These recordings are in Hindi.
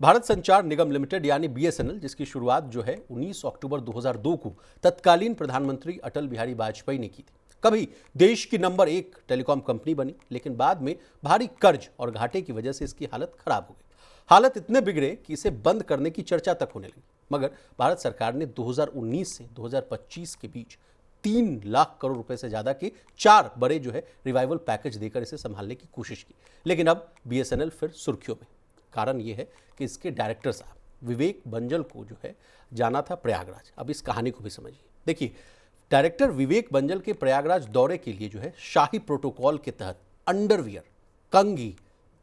भारत संचार निगम लिमिटेड यानी बीएसएनएल, जिसकी शुरुआत जो है 19 अक्टूबर 2002 को तत्कालीन प्रधानमंत्री अटल बिहारी वाजपेयी ने की थी। कभी देश की नंबर 1 टेलीकॉम कंपनी बनी, लेकिन बाद में भारी कर्ज और घाटे की वजह से इसकी हालत खराब हो गई। हालत इतने बिगड़े कि इसे बंद करने की चर्चा तक होने लगी, मगर भारत सरकार ने 2019 से 2025 के बीच 3 लाख करोड़ रुपए से ज्यादा के 4 बड़े जो है रिवाइवल पैकेज देकर इसे संभालने की कोशिश की। लेकिन अब बीएसएनएल फिर सुर्खियों में। कारण यह है कि इसके डायरेक्टर साहब विवेक बंजल को जो है जाना था प्रयागराज। अब इस कहानी को भी समझिए। देखिए, डायरेक्टर विवेक बंजल के प्रयागराज दौरे के लिए जो है शाही प्रोटोकॉल के तहत अंडरवियर, कंघी,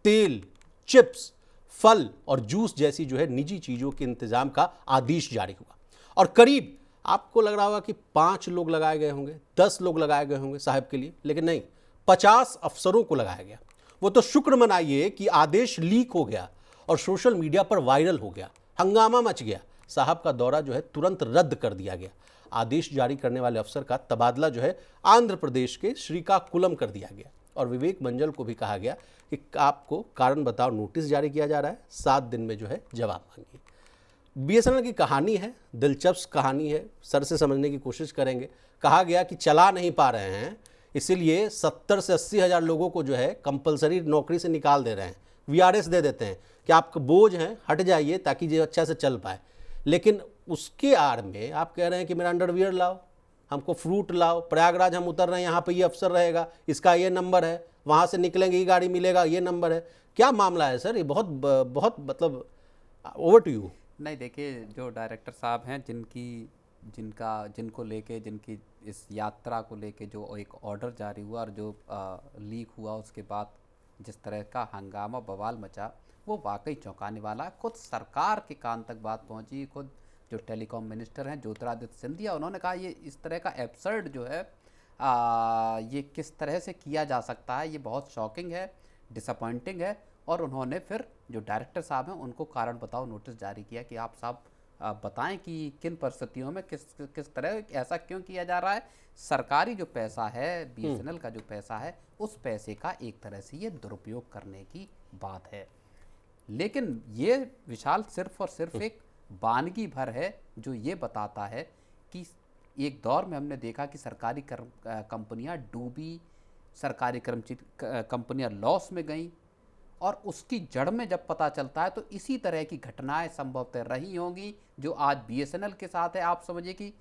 तेल, चिप्स, फल और जूस जैसी जो है निजी चीजों के इंतजाम का आदेश जारी हुआ। और करीब आपको लग रहा होगा कि 5 लोग लगाए गए होंगे, 10 लोग लगाए गए होंगे साहब के लिए, लेकिन नहीं, 50 अफसरों को लगाया गया। वो तो शुक्र मनाइए कि आदेश लीक हो गया और सोशल मीडिया पर वायरल हो गया, हंगामा मच गया। साहब का दौरा जो है तुरंत रद्द कर दिया गया। आदेश जारी करने वाले अफसर का तबादला जो है आंध्र प्रदेश के श्रीकाकुलम कर दिया गया और विवेक बंजल को भी कहा गया कि आपको कारण बताओ नोटिस जारी किया जा रहा है, 7 दिन में जो है जवाब मांगिए। बीएसएनएल की कहानी है, दिलचस्प कहानी है, सर से समझने की कोशिश करेंगे। कहा गया कि चला नहीं पा रहे हैं, इसीलिए 70 से 80 हज़ार लोगों को जो है कंपलसरी नौकरी से निकाल दे रहे हैं, वीआरएस दे देते हैं कि आपका बोझ है, हट जाइए ताकि ये अच्छा से चल पाए। लेकिन उसके आड़ में आप कह रहे हैं कि मेरा अंडरवियर लाओ, हमको फ्रूट लाओ, प्रयागराज हम उतर रहे हैं, यहाँ पे ये अफसर रहेगा, इसका ये नंबर है, वहाँ से निकलेंगे ये गाड़ी मिलेगा, ये नंबर है। क्या मामला है सर? ये बहुत बहुत मतलब ओवर टू यू। नहीं, देखिए, जो डायरेक्टर साहब हैं जिनको लेके, जिनकी इस यात्रा को लेके जो एक ऑर्डर जारी हुआ और जो लीक हुआ, उसके बाद जिस तरह का हंगामा बवाल मचा, वो वाकई चौंकाने वाला है। खुद सरकार के कान तक बात पहुंची। खुद जो टेलीकॉम मिनिस्टर हैं ज्योतिरादित्य सिंधिया, उन्होंने कहा ये इस तरह का एब्सर्ड जो है ये किस तरह से किया जा सकता है, ये बहुत शॉकिंग है, डिसअपॉइंटिंग है। और उन्होंने फिर जो डायरेक्टर साहब हैं उनको कारण बताओ नोटिस जारी किया कि आप साहब बताएं कि किन परिस्थितियों में किस तरह ऐसा क्यों किया जा रहा है। सरकारी जो पैसा है, बीएसएनएल का जो पैसा है, उस पैसे का एक तरह से ये दुरुपयोग करने की बात है। लेकिन ये विशाल सिर्फ और सिर्फ एक वानगी भर है जो ये बताता है कि एक दौर में हमने देखा कि सरकारी कंपनियां डूबी, सरकारी कंपनियां लॉस में गईं, और उसकी जड़ में जब पता चलता है तो इसी तरह की घटनाएं संभवतः रही होंगी जो आज बीएसएनएल के साथ है। आप समझिए कि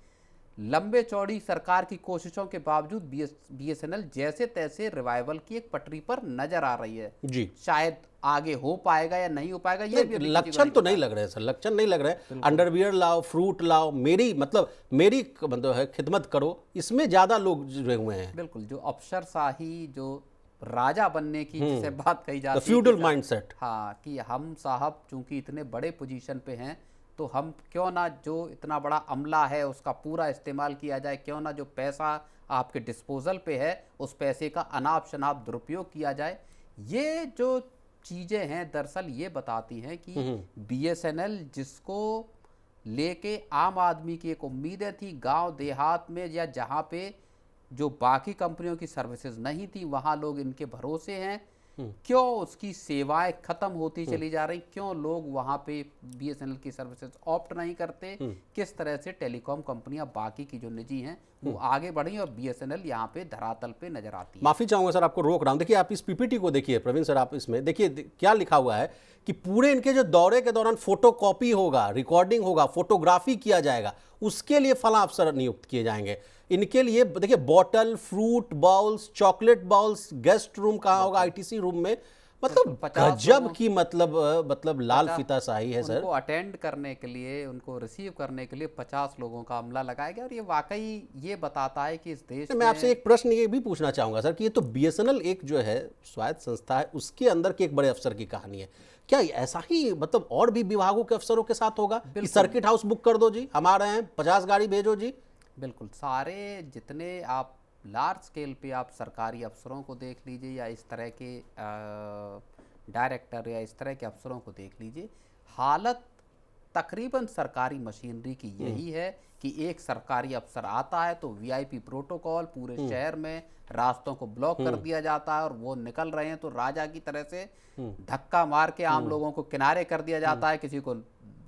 लंबे चौड़ी सरकार की कोशिशों के बावजूद बीएसएनएल जैसे तैसे रिवाइवल की एक पटरी पर नजर आ रही है जी। शायद आगे हो पाएगा या नहीं हो पाएगा, ये भी लक्षण तो नहीं लग रहे सर, लक्षण नहीं लग रहे। अंडरवियर लाओ, फ्रूट लाओ, मेरी है खिदमत करो, इसमें ज्यादा लोग जुड़े हुए हैं। बिल्कुल, जो अफसरशाही, जो राजा बनने की जिसे बात कही जाती है, फ्यूडल माइंडसेट। हाँ, कि हम साहब चूंकि इतने बड़े पोजीशन पे हैं तो हम क्यों ना जो इतना बड़ा अमला है उसका पूरा इस्तेमाल किया जाए, क्यों ना जो पैसा आपके डिस्पोजल पे है उस पैसे का अनाप शनाप दुरुपयोग किया जाए। ये जो चीज़ें हैं दरअसल ये बताती हैं कि बीएसएनएल जिसको लेके आम आदमी की एक उम्मीदें थी, गांव देहात में या जहाँ पे जो बाकी कंपनियों की सर्विसेज नहीं थी वहाँ लोग इनके भरोसे हैं, क्यों उसकी सेवाएं खत्म होती चली जा रही, क्यों लोग वहाँ पे बीएसएनएल की सर्विसेज ऑप्ट नहीं करते, किस तरह से टेलीकॉम कंपनियां बाकी की जो निजी हैं वो आगे बढ़ी और बीएसएनएल यहाँ पे धरातल पे नजर आती है। माफी चाहूंगा सर, आपको रोक रहा हूं। देखिए, आप इस पीपीटी को देखिए प्रवीण सर, आप इसमें देखिए क्या लिखा हुआ है कि पूरे इनके जो दौरे के दौरान फोटोकॉपी होगा, रिकॉर्डिंग होगा, फोटोग्राफी किया जाएगा, उसके लिए फला अफसर नियुक्त किए जाएंगे। इनके लिए देखिए bottle, fruit bowls, chocolate bowls, guest room कहाँ होगा, आईटीसी रूम में, मतलब गजब की मतलब लाल फीताशाही है सर। उनको अटेंड करने के लिए, उनको रिसीव करने के लिए 50 लोगों का अमला लगाया गया। और ये वाकई ये बताता है कि इस देश में, मैं आपसे एक प्रश्न ये भी पूछना चाहूंगा सर कि ये तो बीएसएनएल एक जो है स्वायत्त संस्था है, उसके अंदर के एक बड़े अफसर की कहानी है। क्या ऐसा ही मतलब और भी विभागों के अफसरों के साथ होगा कि सर्किट हाउस बुक कर दो जी, हम आ रहे हैं, 50 गाड़ी भेजो जी? बिल्कुल, सारे जितने आप लार्ज स्केल पे आप सरकारी अफसरों को देख लीजिए या इस तरह के डायरेक्टर या इस तरह के अफसरों को देख लीजिए, हालत तकरीबन सरकारी मशीनरी की यही है कि एक सरकारी अफसर आता है तो वीआईपी प्रोटोकॉल पूरे शहर में रास्तों को ब्लॉक कर दिया जाता है, और वो निकल रहे हैं तो राजा की तरह से धक्का मार के आम लोगों को किनारे कर दिया जाता है, किसी को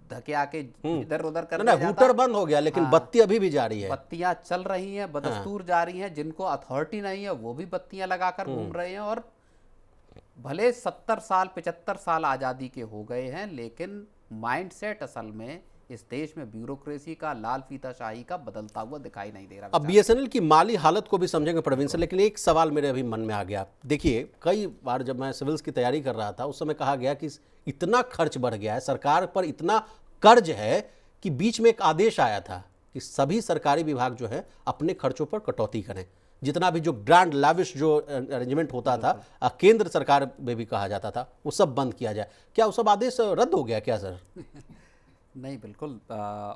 धकेआ के इधर उधर कर दिया जाता हूटर है। बंद हो गया, लेकिन बत्ती अभी भी जारी है। बत्तियां चल रही हैं, बदस्तूर जारी हैं, जिनको अथॉरिटी नहीं है वो भी बत्तियां लगाकर घूम रहे हैं। और भले 70 साल 75 साल आज़ादी के हो गए हैं, लेकिन माइंडसेट असल में इस देश में ब्यूरोक्रेसी का, लाल फीताशाही का बदलता हुआ दिखाई नहीं दे रहा। अब बीएसएनएल की माली हालत को भी समझेंगे प्रवीण सर, लेकिन एक सवाल मेरे अभी मन में आ गया। देखिए, कई बार जब मैं सिविल्स की तैयारी कर रहा था उस समय कहा गया कि इतना खर्च बढ़ गया है, सरकार पर इतना कर्ज है कि बीच में एक आदेश आया था कि सभी सरकारी विभाग जो है अपने खर्चों पर कटौती करें। जितना भी जो ग्रैंड लाविश जो अरेंजमेंट होता था केंद्र सरकार में भी कहा जाता था, वो सब बंद किया जाए। क्या वो सब आदेश रद्द हो गया क्या सर? नहीं, बिल्कुल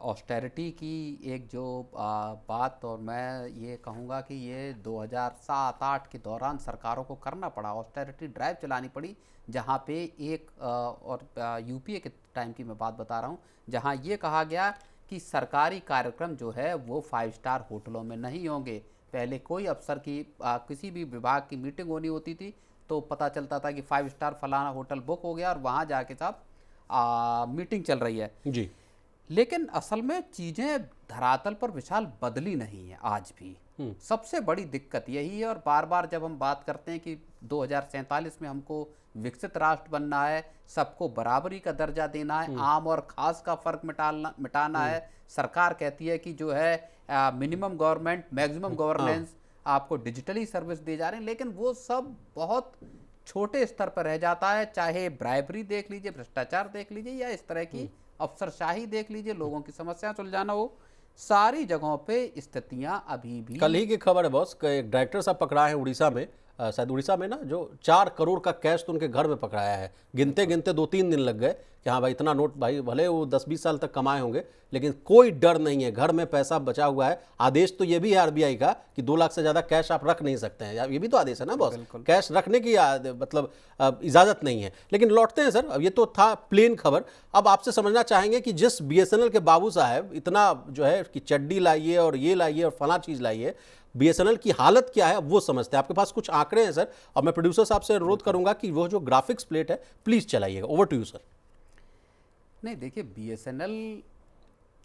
ऑस्टेरिटी की एक जो बात, और मैं ये कहूँगा कि ये 2007-8 के दौरान सरकारों को करना पड़ा, ऑस्टेरिटी ड्राइव चलानी पड़ी, जहाँ पे एक और यूपीए के टाइम की मैं बात बता रहा हूँ, जहाँ ये कहा गया कि सरकारी कार्यक्रम जो है वो 5 स्टार होटलों में नहीं होंगे। पहले कोई अफसर की किसी भी विभाग की मीटिंग होनी होती थी तो पता चलता था कि 5 स्टार फलाना होटल बुक हो गया और वहाँ जाके साहब मीटिंग चल रही है जी। लेकिन असल में चीज़ें धरातल पर विशाल बदली नहीं है आज भी। सबसे बड़ी दिक्कत यही है, और बार बार जब हम बात करते हैं कि 2047 में हमको विकसित राष्ट्र बनना है, सबको बराबरी का दर्जा देना है, आम और खास का फर्क मिटाना है, सरकार कहती है कि जो है मिनिमम गवर्नमेंट मैक्सिमम गवर्नेंस, आपको डिजिटली सर्विस दी जा रही है, लेकिन वो सब बहुत छोटे स्तर पर रह जाता है। चाहे ब्राइबरी देख लीजिए, भ्रष्टाचार देख लीजिए, या इस तरह की अफसरशाही देख लीजिए, लोगों की समस्याएं सुलझाना हो, सारी जगहों पे स्थितियां अभी भी। कल ही की खबर है बॉस, एक डायरेक्टर साहब पकड़ा है उड़ीसा में, शायद उड़ीसा में ना, जो 4 करोड़ का कैश तो उनके घर में पकड़ाया है। गिनते गिनते 2-3 दिन लग गए कि हाँ भाई इतना नोट, भाई भले वो 10-20 साल तक कमाए होंगे, लेकिन कोई डर नहीं है, घर में पैसा बचा हुआ है। आदेश तो ये भी है आरबीआई का कि 2 लाख से ज़्यादा कैश आप रख नहीं सकते हैं, ये भी तो आदेश है ना बॉस, कैश रखने की मतलब इजाज़त नहीं है। लेकिन लौटते हैं सर, अब ये तो था प्लेन खबर। अब आपसे समझना चाहेंगे कि जिस बीएसएनएल के बाबू साहब इतना जो है कि चड्डी लाइए और ये लाइए और फला चीज़ लाइए, बीएसएनएल की हालत क्या है वो समझते हैं। आपके पास कुछ आंकड़े हैं सर, और मैं प्रोड्यूसर साहब से अनुरोध करूंगा कि वो जो ग्राफिक्स प्लेट है प्लीज चलाइएगा। Over to you sir. नहीं, देखिए बीएसएनएल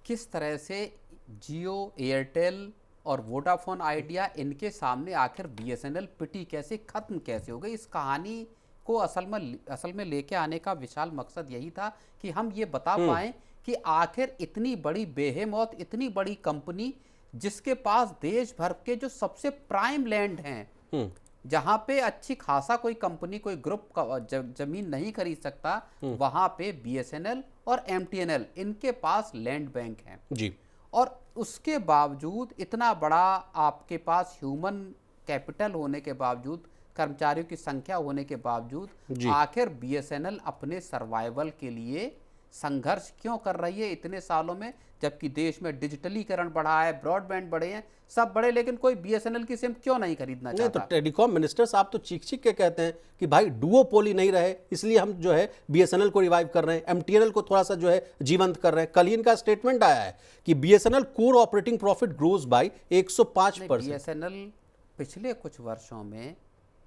किस तरह से जियो, एयरटेल और वोडाफोन आइडिया, इनके सामने आखिर बीएसएनएल पिटी कैसे, खत्म कैसे हो गई, इस कहानी को असल में लेके आने का विशाल मकसद यही था कि हम ये बता पाएं कि आखिर इतनी बड़ी बेहेमौत, इतनी बड़ी कंपनी जिसके पास देश भर के जो सबसे प्राइम लैंड हैं, जहां पे अच्छी खासा कोई कंपनी, कोई ग्रुप का जमीन नहीं खरीद सकता, वहां पे बीएसएनएल और एमटीएनएल इनके पास लैंड बैंक हैं जी। और उसके बावजूद इतना बड़ा आपके पास ह्यूमन कैपिटल होने के बावजूद, कर्मचारियों की संख्या होने के बावजूद, आखिर बीएसएनएल अपने सर्वाइवल के लिए संघर्ष क्यों कर रही है इतने सालों में, जबकि देश में डिजिटलीकरण बढ़ा है, ब्रॉडबैंड बढ़े हैं, सब बढ़े, लेकिन कोई बीएसएनएल की सिम क्यों नहीं खरीदना चाहता? तो टेलीकॉम मिनिस्टर साहब तो चीख चीख के कहते हैं कि भाई डुओपोली नहीं रहे, इसलिए हम जो है बीएसएनएल को रिवाइव कर रहे हैं, एमटीएनएल को थोड़ा सा जो है जीवंत कर रहे हैं। कल ही इनका स्टेटमेंट आया है कि BSNL core operating profit grows bye 105%। BSNL पिछले कुछ वर्षों में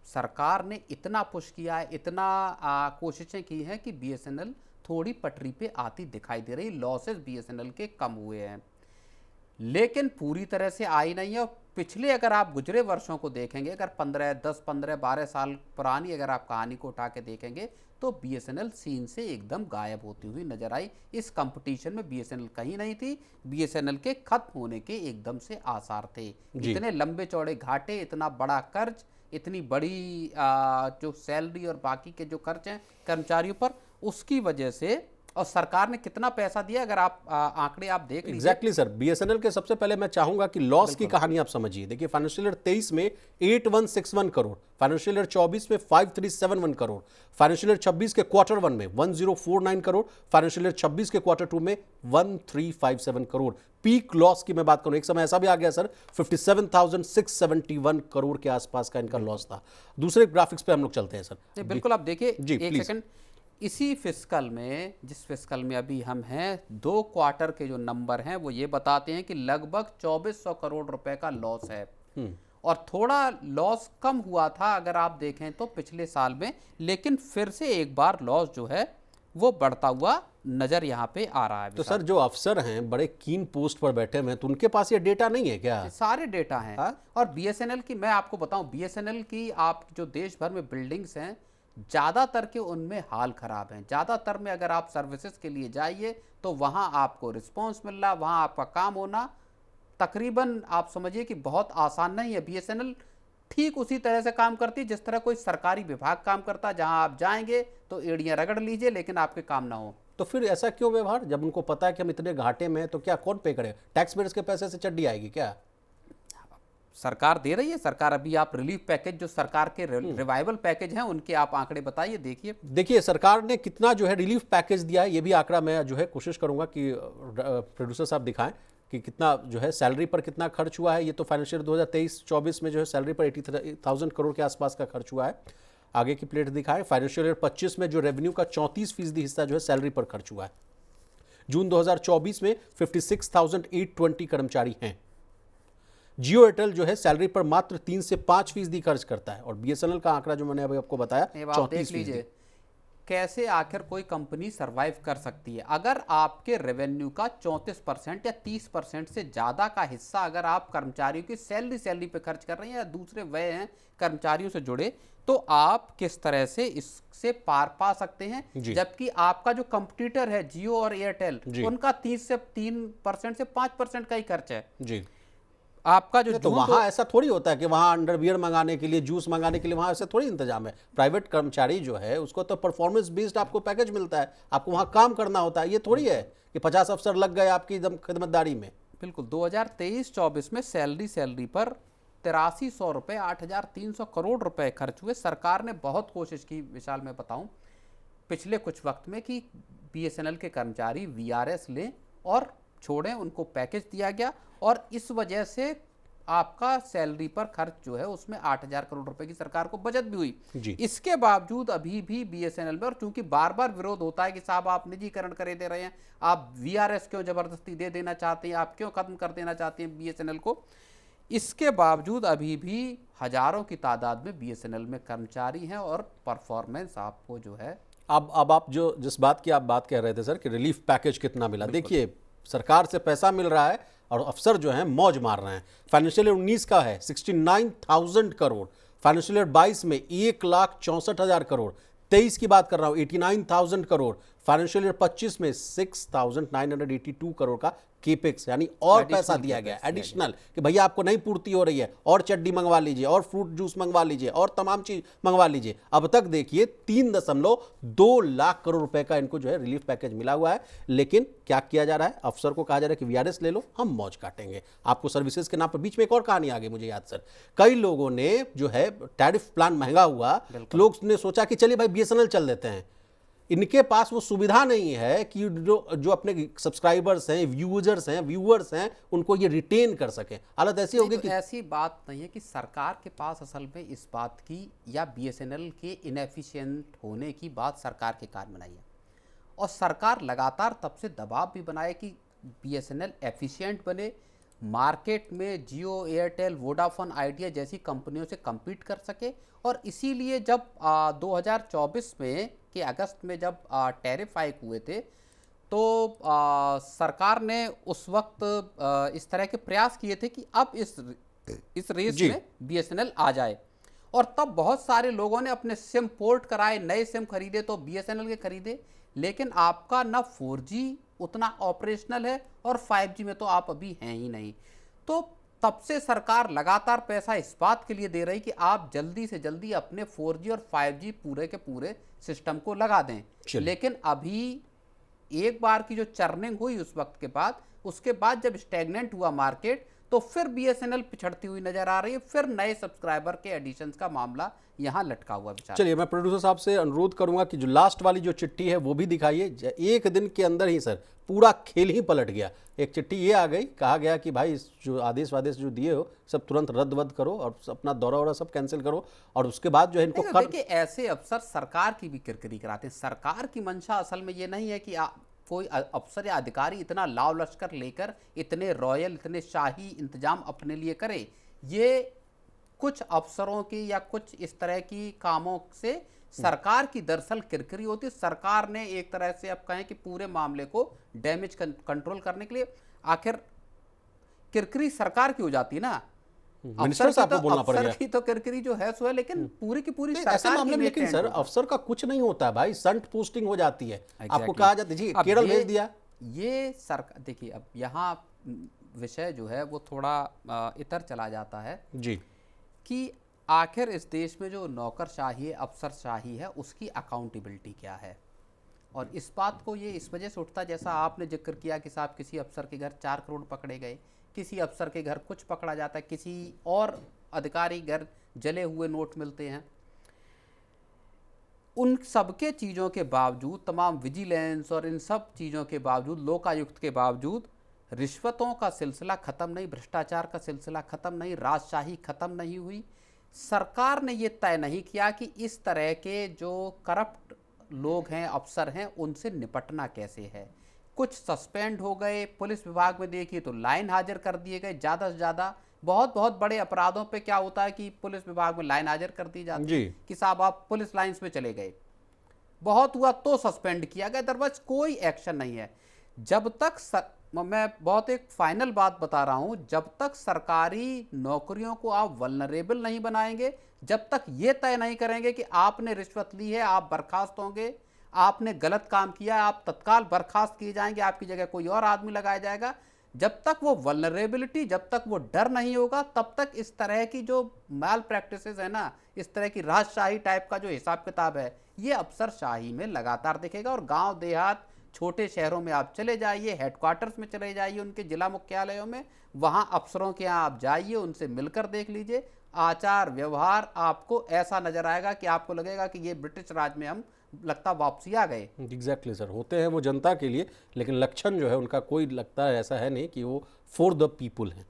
सरकार ने इतना पुश किया है, इतना कोशिशें की हैं कि बीएसएनएल थोड़ी पटरी पे आती दिखाई दे रही, लॉसेस बीएसएनएल के कम हुए हैं, लेकिन पूरी तरह से आई नहीं है। और पिछले अगर आप गुजरे वर्षों को देखेंगे, अगर 10, 15, 12 साल पुरानी अगर आप कहानी को उठा के देखेंगे, तो बीएसएनएल सीन से एकदम गायब होती हुई नजर आई। इस कंपटीशन में बीएसएनएल कहीं नहीं थी, बीएसएनएल के खत्म होने के एकदम से आसार थे। इतने लंबे चौड़े घाटे, इतना बड़ा कर्ज, इतनी बड़ी जो सैलरी और बाकी के जो खर्च हैं कर्मचारियों पर, उसकी वजह से, और सरकार ने कितना पैसा दिया अगर आप आंकड़े आप देख लीजिए। एग्जैक्टली सर, बीएसएनएल के सबसे पहले मैं चाहूंगा कि लॉस की कहानी आप समझिए। देखिए, फाइनेंशियल ईयर 23 में 8161 करोड़, फाइनेंशियल ईयर 24 में 5371 करोड़, फाइनेंशियल ईयर 26 के क्वार्टर 1 में 1049 करोड़, फाइनेंशियल ईयर 26 के क्वार्टर 2 में 1357 करोड़। पीक लॉस की मैं बात करूं, एक समय ऐसा भी आ गया सर 57,671 करोड़ के आसपास का इनका लॉस था। दूसरे ग्राफिक्स पे हम लोग चलते हैं सर। बिल्कुल, आप देखिए, एक सेकंड, इसी फिस्कल में, जिस फिस्कल में अभी हम हैं, 2 क्वार्टर के जो नंबर हैं वो ये बताते हैं कि लगभग 2400 करोड़ रुपए का लॉस है। और थोड़ा लॉस कम हुआ था अगर आप देखें तो पिछले साल में, लेकिन फिर से एक बार लॉस जो है वो बढ़ता हुआ नजर यहाँ पे आ रहा है। तो सर जो अफसर हैं बड़े कीन पोस्ट पर बैठे हुए हैं, तो उनके पास ये डेटा नहीं है क्या? सारे डेटा हैं। और बीएसएनएल की मैं आपको बताऊं, बीएसएनएल की आप जो देश भर में बिल्डिंग्स हैं, ज़्यादातर के उनमें हाल खराब हैं। ज़्यादातर में अगर आप सर्विसेज के लिए जाइए तो वहाँ आपको रिस्पॉन्स मिल रहा, वहाँ आपका काम होना तकरीबन आप समझिए कि बहुत आसान नहीं है। बीएसएनएल ठीक उसी तरह से काम करती है जिस तरह कोई सरकारी विभाग काम करता है, जहाँ आप जाएंगे तो एड़ियाँ रगड़ लीजिए लेकिन आपके काम ना हो। तो फिर ऐसा क्यों व्यवहार, जब उनको पता है कि हम इतने घाटे में हैं, तो क्या कौन पे करे? टैक्स पेयर्स के पैसे से चड्डी आएगी क्या? सरकार दे रही है। सरकार अभी आप रिलीफ पैकेज, जो सरकार के रिवाइवल पैकेज हैं, उनके आप आंकड़े बताइए। देखिए सरकार ने कितना जो है रिलीफ पैकेज दिया है, ये भी आंकड़ा मैं जो है कोशिश करूंगा कि प्रोड्यूसर साहब दिखाएं कि कितना जो है सैलरी पर कितना खर्च हुआ है। ये तो फाइनेंशियल 2023-24 में जो है सैलरी पर 80,000 करोड़ के आसपास का खर्च हुआ है। आगे की प्लेट दिखाएं। फाइनेंशियल ईयर 25 में जो रेवेन्यू का 34% हिस्सा जो है सैलरी पर खर्च हुआ है। जून 2024 में 56,820 कर्मचारी हैं। जियो एयरटेल जो है सैलरी पर मात्र 3 से 5% खर्च करता है, और बीएसएनएल का आंकड़ा जो मैंने अभी आपको बताया 34%। कैसे आखिर कोई कंपनी सरवाइव कर सकती है अगर आपके रेवेन्यू का 34% या 30% से ज़्यादा का हिस्सा अगर आप कर्मचारियों की सैलरी पे खर्च कर रहे हैं या दूसरे व्यय हैं कर्मचारियों से जुड़े, तो आप किस तरह से इससे पार पा सकते हैं? जबकि आपका जो कंपटीटर है जियो और एयरटेल, उनका 3% से 5% का ही खर्च है जी। आपका जो तो वहाँ ऐसा थोड़ी होता है कि वहाँ अंडरवियर मंगाने के लिए, जूस मंगाने के लिए वहाँ ऐसा थोड़ी इंतजाम है। प्राइवेट कर्मचारी जो है उसको तो परफॉर्मेंस बेस्ड आपको पैकेज मिलता है, आपको वहाँ काम करना होता है। ये थोड़ी है कि 50 अफसर लग गए आपकी खिदमतदारी में। बिल्कुल। 2023-24 में सैलरी पर 8300 रुपये, 8,300 करोड़ रुपए खर्च हुए। सरकार ने बहुत कोशिश की विशाल, मैं बताऊं पिछले कुछ वक्त में, कि बीएसएनएल के कर्मचारी वीआरएस लें और छोड़ें, उनको पैकेज दिया गया और इस वजह से आपका सैलरी पर खर्च जो है उसमें 8,000 करोड़ रुपए की सरकार को बचत भी हुई। इसके बावजूद अभी भी बीएसएनएल में, और चूंकि बार बार विरोध होता है कि साहब आप निजीकरण करे दे रहे हैं, आप वीआरएस क्यों जबरदस्ती दे देना चाहते हैं, आप क्यों खत्म कर देना चाहते हैं बीएसएनएल को, इसके बावजूद अभी भी हजारों की तादाद में बीएसएनएल में कर्मचारी हैं और परफॉर्मेंस आपको जो है। अब आप जो जिस बात की आप बात कह रहे थे सर कि रिलीफ पैकेज कितना मिला, देखिए सरकार से पैसा मिल रहा है और अफसर जो हैं मौज मार रहे हैं। फाइनेंशियल ईयर 19 का है 69,000 करोड़, फाइनेंशियल ईयर 22 में 1,64,000 करोड़, 23 की बात कर रहा हूं 89,000 करोड़, फाइनेंशियल ईयर 25 में 6,982 करोड़ का केपेक्स यानी और पैसा दिया गया एडिशनल, कि भैया आपको नहीं पूर्ति हो रही है और चड्डी मंगवा लीजिए और फ्रूट जूस मंगवा लीजिए और तमाम चीज मंगवा लीजिए। अब तक देखिए 3.2 लाख करोड़ रुपए का इनको जो है रिलीफ पैकेज मिला हुआ है। लेकिन क्या किया जा रहा है, अफसर को कहा जा रहा है कि वीआरएस ले लो, हम मौज काटेंगे आपको सर्विसेज के नाम पर। बीच में एक और कहानी आ गई मुझे याद सर, कई लोगों ने जो है टैरिफ प्लान महंगा हुआ, लोग ने सोचा कि चलिए भाई बीएसएनएल चल देते हैं। इनके पास वो सुविधा नहीं है कि जो अपने सब्सक्राइबर्स हैं, व्यूअर्स हैं, उनको ये रिटेन कर सके। हालत ऐसी होगी कि ऐसी बात नहीं है कि सरकार के पास असल में इस बात की या बीएसएनएल के इनएफिशिएंट होने की बात सरकार के कान में नहीं है, और सरकार लगातार तब से दबाव भी बनाए कि बीएसएनएल एफिशिएंट बने, मार्केट में जियो, एयरटेल, वोडाफोन, आइडिया जैसी कंपनियों से compete कर सके। और इसीलिए जब 2024 में के अगस्त में जब टैरिफ हाइक हुए थे, तो सरकार ने उस वक्त इस तरह के प्रयास किए थे कि अब इस रेस में बीएसएनएल आ जाए, और तब बहुत सारे लोगों ने अपने सिम पोर्ट कराए, नए सिम खरीदे तो बीएसएनएल के खरीदे, लेकिन आपका ना 4G उतना ऑपरेशनल है और 5G में तो आप अभी हैं ही नहीं। तो तब से सरकार लगातार पैसा इस बात के लिए दे रही कि आप जल्दी से जल्दी अपने 4G और 5G पूरे के पूरे सिस्टम को लगा दें। लेकिन अभी एक बार की जो चर्निंग हुई उस वक्त के बाद, उसके बाद जब स्टैग्नेंट हुआ मार्केट, तो फिर बीएसएनएल पिछड़ती हुई नजर आ रही है, फिर नए सब्सक्राइबर के एडिशंस का मामला यहाँ लटका हुआ बेचारा। चलिए, मैं प्रोड्यूसर साहब से अनुरोध करूंगा कि जो लास्ट वाली जो चिट्ठी है वो भी दिखाइए। एक दिन के अंदर ही सर पूरा खेल ही पलट गया। एक चिट्ठी ये आ गई, कहा गया कि भाई जो आदेश वादेश जो दिए हो सब तुरंत रद्द वद्द करो और अपना दौरा वौरा सब कैंसिल करो, और उसके बाद जो है इनको कर। देखिए, ऐसे अफसर सरकार की भी किरकिरी कराते हैं। सरकार की मंशा असल में ये नहीं है कि कोई अफसर या अधिकारी इतना लाव लश्कर लेकर इतने रॉयल, इतने शाही इंतजाम अपने लिए करे। ये कुछ अफसरों की या कुछ इस तरह की कामों से सरकार की दरअसल किरकिरी होती है। सरकार ने एक तरह से अब कहें कि पूरे मामले को डैमेज कंट्रोल करने के लिए, आखिर किरकिरी सरकार की हो जाती है ना, मिनिस्टर साहब को बोलना पड़ेगा। अफसर की तो किरकिरी जो है सो है, लेकिन पूरी की पूरी ऐसे मामले में लेकिन सर अफसर का कुछ नहीं होता है भाई, संट पोस्टिंग हो जाती है। आपको कहा जाता है जी केरल भेज दिया। ये सरकार, देखिए अब यहाँ विषय जो है वो थोड़ा इतर चला जाता है जी, कि आखिर इस देश में जो नौकरशाही है, अफसरशाही है, उसकी अकाउंटेबिलिटी क्या है। और इस बात को ये इस वजह से उठता, जैसा आपने जिक्र किया कि साहब किसी अफसर के घर 4 करोड़ पकड़े गए, किसी अफसर के घर कुछ पकड़ा जाता है, किसी और अधिकारी घर जले हुए नोट मिलते हैं। उन सबके चीज़ों के बावजूद, तमाम विजिलेंस और इन सब चीज़ों के बावजूद, लोकायुक्त के बावजूद, रिश्वतों का सिलसिला ख़त्म नहीं, भ्रष्टाचार का सिलसिला ख़त्म नहीं, राजशाही ख़त्म नहीं हुई। सरकार ने ये तय नहीं किया कि इस तरह के जो करप्ट लोग हैं, अफसर हैं, उनसे निपटना कैसे है। कुछ सस्पेंड हो गए, पुलिस विभाग में देखिए तो लाइन हाजिर कर दिए गए। ज़्यादा से ज़्यादा बहुत बहुत बड़े अपराधों पे क्या होता है कि पुलिस विभाग में लाइन हाजिर कर दी जाती है कि साहब आप पुलिस लाइन्स में चले गए। बहुत हुआ तो सस्पेंड किया गया, अदरवाइज कोई एक्शन नहीं है। जब तक मैं बहुत एक फाइनल बात बता रहा हूं, जब तक सरकारी नौकरियों को आप वल्नरेबल नहीं बनाएंगे, जब तक ये तय नहीं करेंगे कि आपने रिश्वत ली है आप बर्खास्त होंगे, आपने गलत काम किया है आप तत्काल बर्खास्त किए जाएंगे, आपकी जगह कोई और आदमी लगाया जाएगा, जब तक वो वल्नरेबिलिटी, जब तक वो डर नहीं होगा, तब तक इस तरह की जो मैल प्रैक्टिसेस है ना, इस तरह की राजशाही टाइप का जो हिसाब किताब है, ये अफसरशाही में लगातार दिखेगा। और गांव देहात, छोटे शहरों में आप चले जाइए, हेडक्वार्टर्स में चले जाइए, उनके जिला मुख्यालयों में, वहाँ अफसरों के यहाँ आप जाइए, उनसे मिलकर देख लीजिए, आचार व्यवहार आपको ऐसा नजर आएगा कि आपको लगेगा कि ये ब्रिटिश राज में हम लगता वापसी आ गए। एग्जैक्टली सर, होते हैं वो जनता के लिए, लेकिन लक्षण जो है उनका कोई लगता है ऐसा है नहीं कि वो फॉर द पीपुल है।